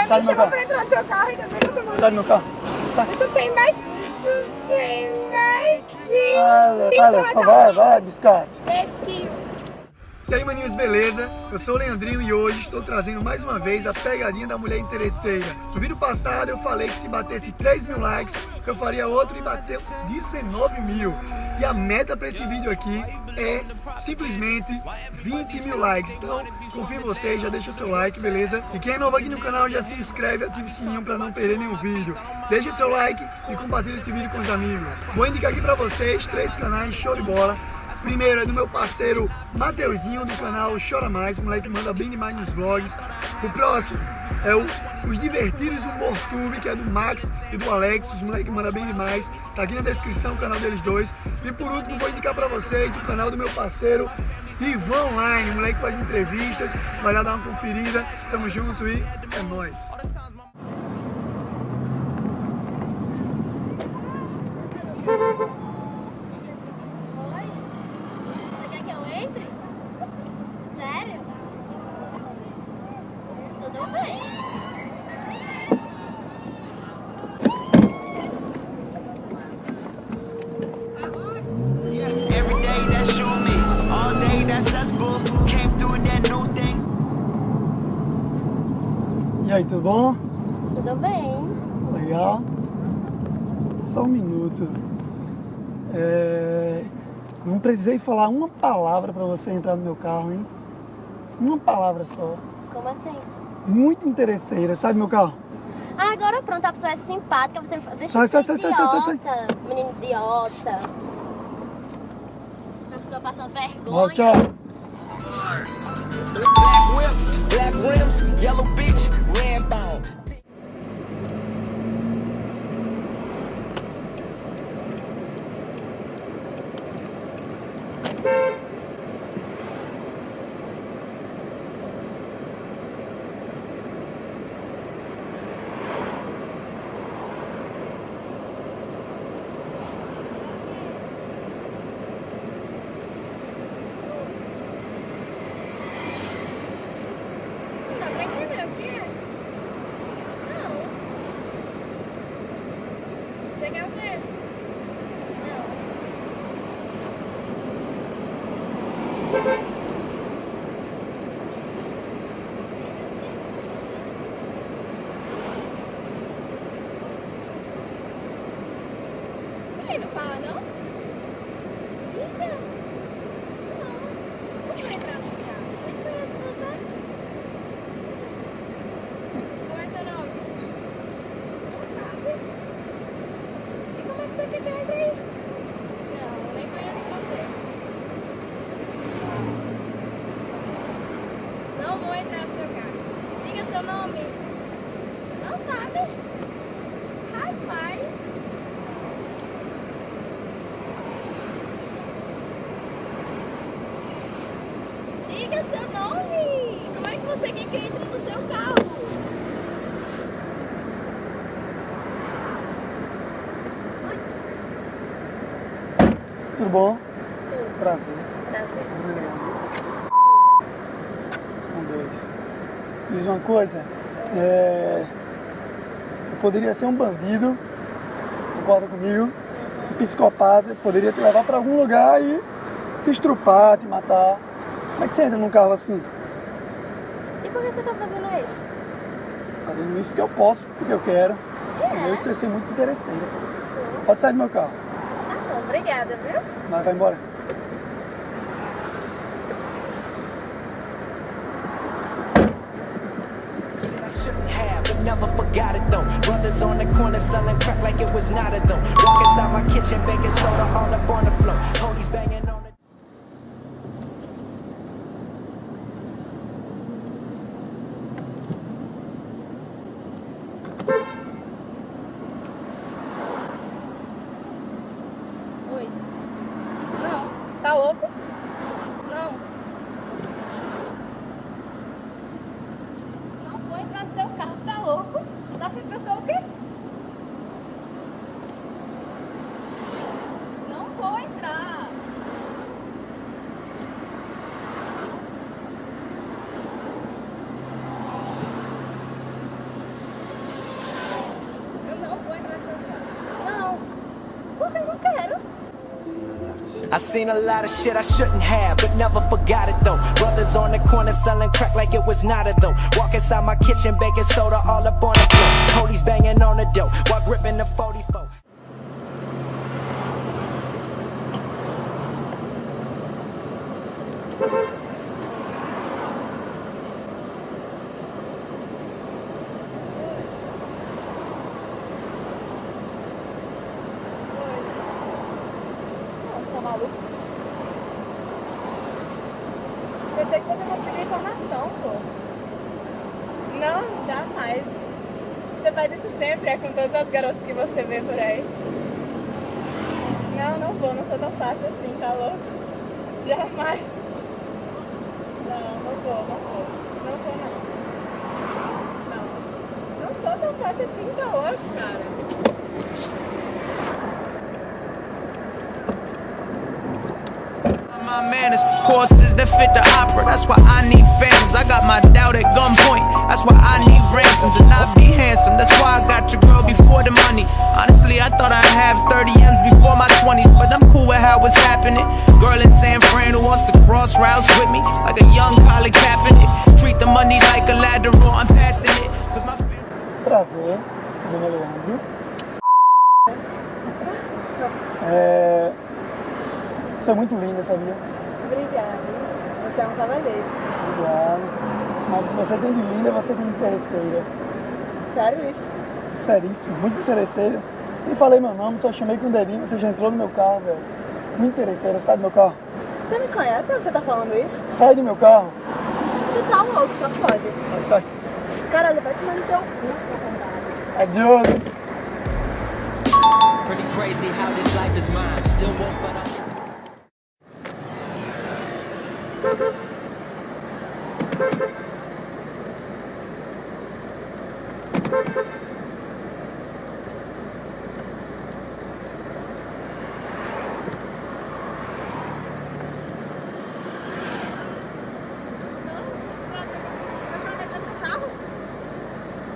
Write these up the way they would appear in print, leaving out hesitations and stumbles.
me chamou pra entrar no seu carro ainda bem que você mandou. Sai do meu carro. Sai. Deixa eu ter mais. Vai, biscate. Desci. E aí, maninhos, beleza? Eu sou o Leandrinho e hoje estou trazendo mais uma vez a pegadinha da mulher interesseira. No vídeo passado eu falei que se batesse 3 mil likes, eu faria outro e bateu 19 mil. E a meta para esse vídeo aqui é simplesmente 20 mil likes. Então, confio em vocês, já deixa o seu like, beleza? E quem é novo aqui no canal já se inscreve e ativa o sininho para não perder nenhum vídeo. Deixa o seu like e compartilha esse vídeo com os amigos. Vou indicar aqui para vocês 3 canais show de bola. Primeiro é do meu parceiro Mateuzinho, do canal Chora Mais, o moleque manda bem demais nos vlogs. O próximo é Os Divertidos Humor Tube, que é do Max e do Alex, os moleques mandam bem demais. Tá aqui na descrição o canal deles dois. E por último vou indicar pra vocês o canal do meu parceiro Ivan Online, o moleque faz entrevistas, vai lá dar uma conferida. Tamo junto e é nóis. Sério? Tudo bem. Every day that show me, all day that's us both came through that new things. E aí, tudo bom? Tudo bem. Legal. Só um minuto. Não precisei falar uma palavra para você entrar no meu carro, hein? Uma palavra só. Como assim? Muito interesseira. Sai do meu carro. Ah, agora pronto, a pessoa é simpática, você deixa Sai, de ser sai, sai, idiota, sai, sai. menino idiota. A pessoa passa vergonha. Ó, tchau. Black whip, black rims, yellow beach, red bone. Tá pra entender o que é? Não. Você quer o quê? Você aí não fala, não? Liga. Não. Como vai entrar no seu carro? Eu nem conheço você. Qual é seu nome? Não sabe. E como é que você quer que eu entre aí? Não, eu nem conheço você. Não vou entrar no seu carro. Diga seu nome. Não sabe? Rapaz. Diga seu nome. Como é que você quer que eu entre no seu carro? Tudo bom? Tudo. Prazer. Prazer. Meu nome é Leandro. São 2. Diz uma coisa. Eu poderia ser um bandido, concorda comigo? Um psicopata, poderia te levar para algum lugar e te estrupar, te matar. Como é que você entra num carro assim? E por que você tá fazendo isso? Fazendo isso porque eu posso, porque eu quero. Entendeu? Isso vai ser muito interessante. Sim. Pode sair do meu carro. Tá bom, obrigada, viu? Vai embora. Shit I shouldn't have, but never forgot it though. Brothers on the corner selling crack like it was not a though. Walk inside my kitchen, baking soda all up on the floor. Police banging on the Oi. Não. Tá louco? Não. Não vou entrar no seu carro, você tá louco? Tá achando que eu sou o quê? Não vou entrar. I seen a lot of shit I shouldn't have, but never forgot it though. Brothers on the corner selling crack like it was nada though. Walk inside my kitchen, baking soda all up on the floor. Police banging on the door while gripping the 44. Tá maluco? Pensei que você fosse pedir informação, pô. Não, dá mais. Você faz isso sempre, é com todas as garotas que você vê por aí. Não vou, não sou tão fácil assim, tá louco? Jamais. Não vou. Não sou tão fácil assim, tá louco, cara. My manners, courses that fit the opera. That's why I need phantoms. I got my doubt at gunpoint. That's why I need ransoms and I be handsome. That's why I got your girl before the money. Honestly, I thought I'd have 30 M's before my 20s, but I'm cool with how it's happening. Girl in San Fran who wants to cross routes with me like a young Colin Kaepernick. Treat the money like a lateral. I'm passing it. Cause my Prazer, meu nome é Leandro. Você é muito linda, sabia? Obrigada. Você é um cavaleiro. Obrigado. Mas o que você tem de linda, você tem de interesseira. Sério isso? Seríssimo, muito interesseira. Nem falei meu nome, só chamei com o dedinho, você já entrou no meu carro, velho. Muito interesseira, sai do meu carro. Você me conhece pra você tá falando isso? Sai do meu carro. Você tá louco, só pode. Sai. Caralho, vai tomar no seu cu, tá Adiós. pretty crazy how this life is mine. Still woke, but I'm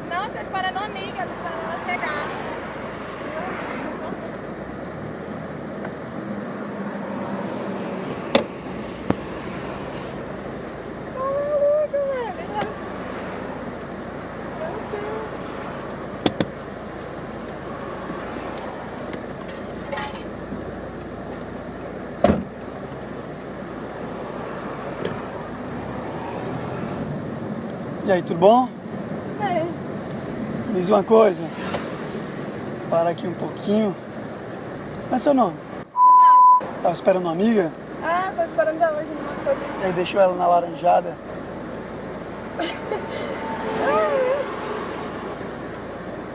Não, tô esperando a amiga, tô esperando ela chegar. Tá maluco, velho. Meu Deus. E aí, tudo bom? É. Diz uma coisa. Para aqui um pouquinho. Qual é seu nome? Tava esperando uma amiga? Ah, tô esperando ela hoje numa coisa. E aí deixou ela na laranjada.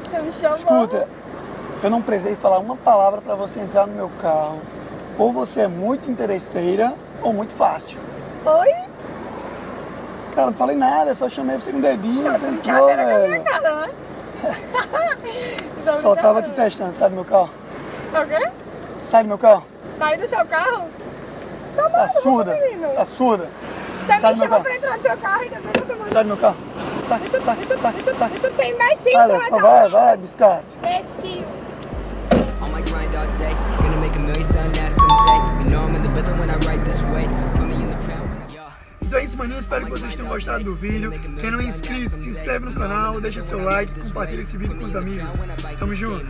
Você me chamou? Escuta, eu não precisei falar uma palavra pra você entrar no meu carro. Ou você é muito interesseira ou muito fácil. Oi? Cara, não falei nada, só chamei você com o dedinho, você entrou, velho. Cara, né? Só tava te testando, sai do meu carro. Tá o quê? Sai do meu carro. Sair do seu carro? Tá Tá maluco, surda, menino? tá surda. Você Sai me do meu chamou carro. pra entrar no seu carro e depois você mandou. Sai do meu carro. Sai, Deixa sai, eu sai. ser mais simples, Vai, Léo, vai, biscate. Imbecil. On my grind all day, gonna make a million sound now someday. You know I'm in the rhythm when I write this way. Put me in the crowd when I Então é isso, maninho. Espero que vocês tenham gostado do vídeo. Quem não é inscrito, se inscreve no canal, deixa seu like, compartilha esse vídeo com os amigos. Tamo junto.